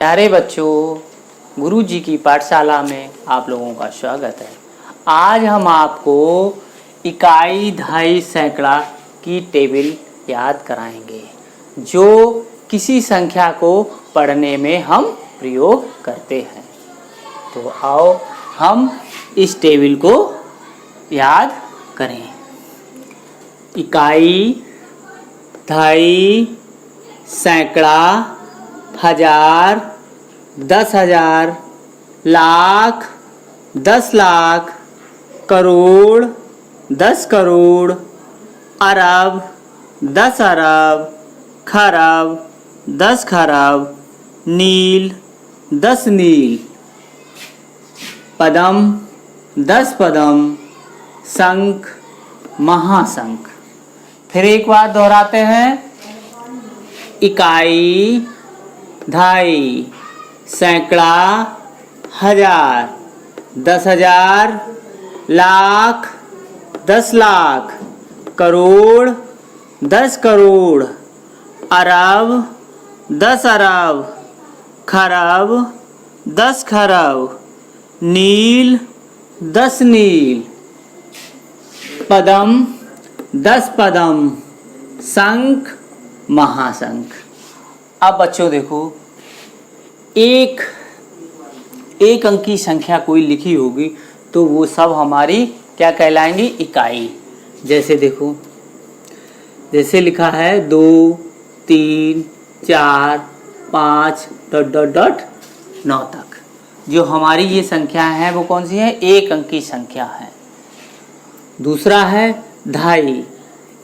प्यारे बच्चों, गुरु जी की पाठशाला में आप लोगों का स्वागत है। आज हम आपको इकाई, दहाई, सैकड़ा की टेबल याद कराएंगे जो किसी संख्या को पढ़ने में हम प्रयोग करते हैं। तो आओ हम इस टेबल को याद करें। इकाई, दहाई, सैकड़ा, हजार, 10,000, लाख, 10 लाख, करोड़, 10 करोड़, अरब, 10 अरब, खरब, 10 खरब, नील, 10 नील, पदम, 10 पदम, शंख, महाशंख। फिर एक बार दोहराते हैं। इकाई, दहाई, सैकड़ा, हजार, 10,000, लाख, 10 लाख, करोड़, 10 करोड़, अरब, 10 अरब, खरब, 10 खरब, नील, 10 नील, पदम, 10 पदम, शंख, महाशंख। अब बच्चों देखो, एक अंक की संख्या कोई लिखी होगी तो वो सब हमारी क्या कहलाएंगी? इकाई। जैसे देखो, जैसे लिखा है 2, 3, 4, 5 ... 9 तक। जो हमारी ये संख्या है वो कौन सी है? एक अंक की संख्या है। दूसरा है दहाई,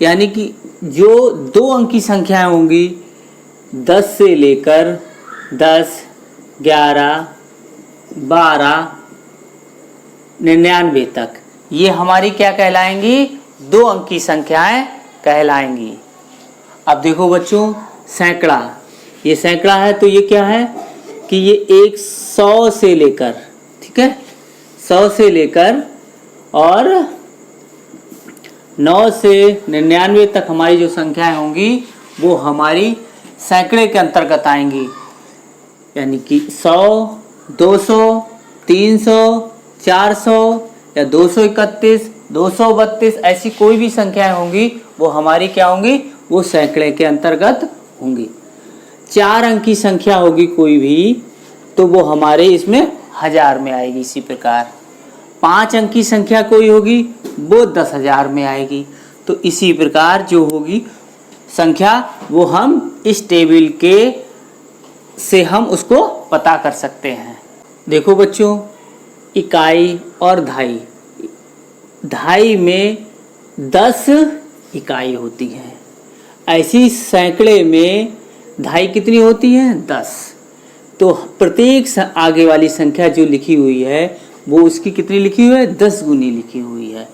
यानी कि जो 2 अंक की संख्याएं होंगी 10 से लेकर 10, 11, 12, 99 तक, ये हमारी क्या कहलाएंगी? 2 अंक की संख्याएं कहलाएंगी। अब देखो बच्चों, सैकड़ा, ये सैकड़ा है तो ये क्या है कि ये 100 से लेकर, ठीक है, 100 से लेकर और 9 से 99 तक हमारी जो संख्याएं होंगी वो हमारी सैकड़े के अंतर्गत आएंगी। यानी कि 100, 200, 300, 400 या 231, 232, ऐसी कोई भी संख्याएं होंगी वो हमारी क्या होंगी? वो सैकड़े के अंतर्गत होंगी। 4 अंक की संख्या होगी कोई भी तो वो हमारे इसमें हजार में आएगी। इसी प्रकार 5 अंक की संख्या कोई होगी वो 10,000 में आएगी। तो इसी प्रकार जो होगी संख्या वो हम इस टेबल के से हम उसको पता कर सकते हैं। देखो बच्चों, इकाई और दहाई, दहाई में 10 इकाई होती है। ऐसी सैकड़े में दहाई कितनी होती है? 10। तो प्रत्येक आगे वाली संख्या जो लिखी हुई है वो उसकी कितनी लिखी हुई है? 10 गुनी लिखी हुई है।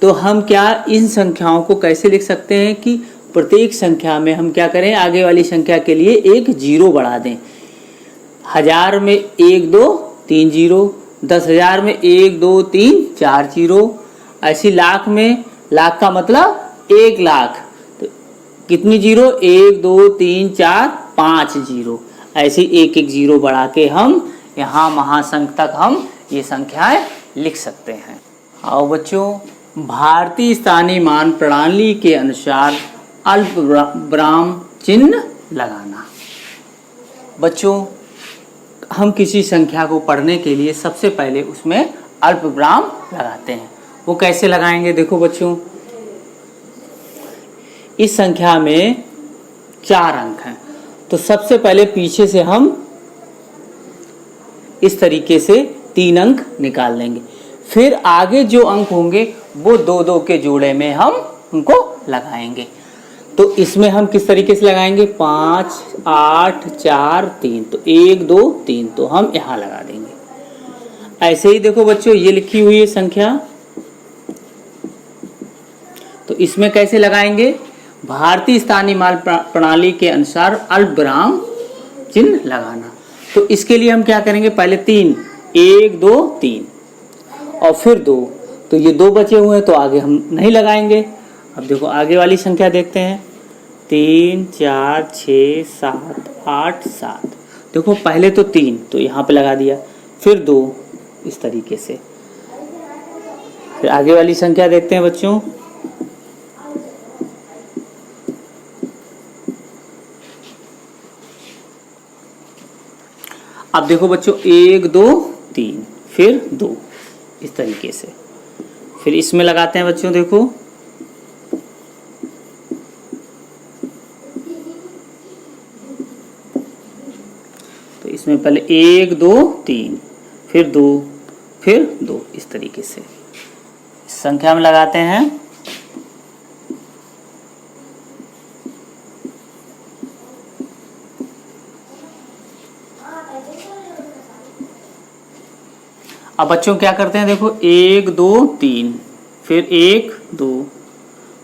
तो हम क्या इन संख्याओं को कैसे लिख सकते हैं कि प्रत्येक संख्या में हम क्या करें? आगे वाली संख्या के लिए एक जीरो बढ़ा दें। 1000 में 1, 2, 3 जीरो, 10,000 में 1, 2, 3, 4 जीरो, ऐसी लाख में, लाख का मतलब 1 लाख, तो कितनी जीरो? 1, 2, 3, 4, 5 जीरो। ऐसे एक एक जीरो बढ़ा के हम यहाँ महाशंख तक हम ये संख्याएं लिख सकते हैं। आओ बच्चों, भारतीय स्थानीय मान प्रणाली के अनुसार अल्पविराम चिन्ह लगाना। बच्चों, हम किसी संख्या को पढ़ने के लिए सबसे पहले उसमें अल्पविराम लगाते हैं। वो कैसे लगाएंगे? देखो बच्चों, इस संख्या में 4 अंक हैं तो सबसे पहले पीछे से हम इस तरीके से 3 अंक निकाल लेंगे। फिर आगे जो अंक होंगे वो 2-2 के जोड़े में हम उनको लगाएंगे। तो इसमें हम किस तरीके से लगाएंगे? 5, 8, 4, 3, तो 1, 2, 3, तो हम यहाँ लगा देंगे। ऐसे ही देखो बच्चों, ये लिखी हुई है संख्या, तो इसमें कैसे लगाएंगे? भारतीय स्थानीय मान प्रणाली के अनुसार अल्पविराम चिन्ह लगाना। तो इसके लिए हम क्या करेंगे? पहले 3, 1, 2, 3 और फिर 2, तो ये 2 बचे हुए हैं तो आगे हम नहीं लगाएंगे। अब देखो आगे वाली संख्या देखते हैं, 3, 4, 6, 7, 8, 7, देखो पहले तो 3 तो यहाँ पे लगा दिया, फिर 2 इस तरीके से। फिर आगे वाली संख्या देखते हैं बच्चों। अब देखो बच्चों 1 2 3 फिर 2 इस तरीके से। फिर इसमें लगाते हैं बच्चों, देखो तो इसमें पहले 1 2 3 फिर 2 फिर 2 इस तरीके से इस संख्या में लगाते हैं। अब बच्चों क्या करते हैं, देखो 1 2 3 फिर 1 2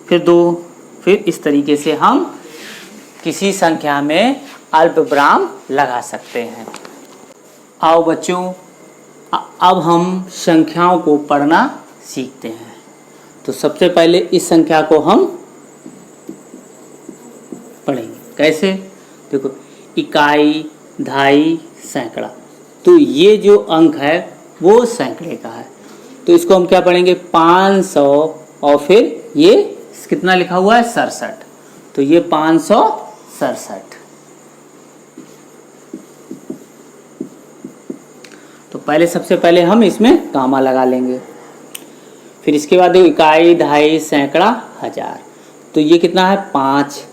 फिर 2 फिर इस तरीके से हम किसी संख्या में अल्पविराम लगा सकते हैं। आओ बच्चों अब हम संख्याओं को पढ़ना सीखते हैं। तो सबसे पहले इस संख्या को हम पढ़ेंगे। कैसे, देखो इकाई, दहाई, सैकड़ा। तो ये जो अंक है वो सैकड़े का है, तो इसको हम क्या पढ़ेंगे 500 और फिर ये कितना लिखा हुआ है 67, तो ये 567। तो पहले सबसे पहले हम इसमें कामा लगा लेंगे। फिर इसके बाद इकाई, दहाई, सैकड़ा, हजार। तो ये कितना है 5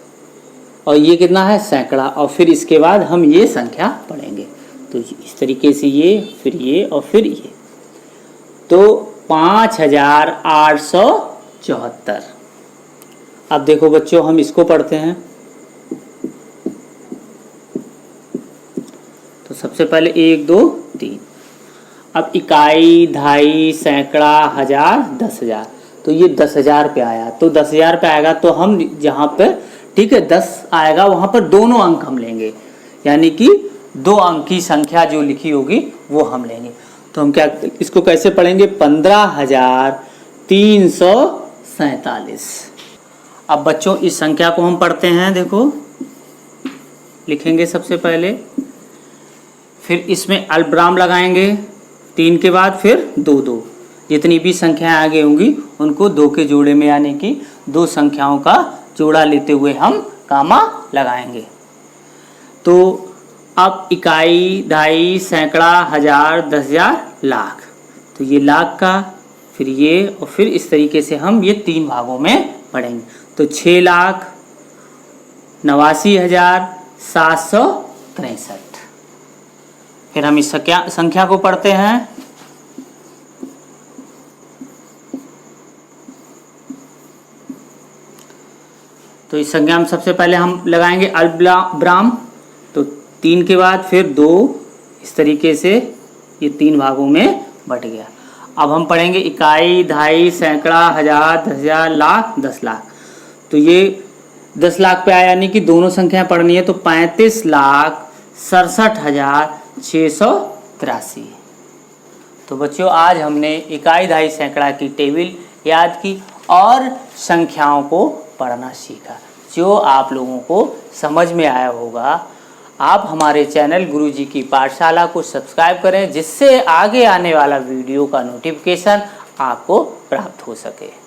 और ये कितना है सैकड़ा, और फिर इसके बाद हम ये संख्या पढ़ेंगे। तो इस तरीके से ये फिर ये और फिर ये, तो 5874। अब देखो बच्चों हम इसको पढ़ते हैं। तो सबसे पहले 1 2 3। अब इकाई, दहाई, सैकड़ा, हजार, 10,000। तो ये 10,000 पे आया, तो 10,000 पे आएगा तो हम जहाँ पे ठीक है 10 आएगा वहाँ पर दोनों अंक हम लेंगे, यानी कि 2 अंक की संख्या जो लिखी होगी वो हम लेंगे। तो हम क्या इसको कैसे पढ़ेंगे 15,347। अब बच्चों इस संख्या को हम पढ़ते हैं। देखो लिखेंगे सबसे पहले, फिर इसमें अल्पविराम लगाएंगे 3 के बाद फिर 2 2। जितनी भी संख्याएं आगे होंगी उनको 2 के जोड़े में, यानी कि 2 संख्याओं का जोड़ा लेते हुए हम कामा लगाएंगे। तो अब इकाई, दहाई, सैकड़ा, हजार, 10,000, लाख। तो ये लाख का, फिर ये और फिर इस तरीके से हम ये 3 भागों में पढ़ेंगे। तो 6,89,763। फिर हम इस संख्या को पढ़ते हैं। तो इस संख्या में सबसे पहले हम लगाएंगे अल्पविराम, तो 3 के बाद फिर 2 इस तरीके से ये 3 भागों में बट गया। अब हम पढ़ेंगे इकाई, दहाई, सैकड़ा, हजार, 10,000, लाख, 10 लाख। तो ये 10 लाख पे आया, यानी कि दोनों संख्याएं पढ़नी है, तो 35,67,683। तो बच्चों आज हमने इकाई, दहाई, सैकड़ा की टेबल याद की और संख्याओं को पढ़ना सीखा, जो आप लोगों को समझ में आया होगा। आप हमारे चैनल गुरुजी की पाठशाला को सब्सक्राइब करें, जिससे आगे आने वाला वीडियो का नोटिफिकेशन आपको प्राप्त हो सके।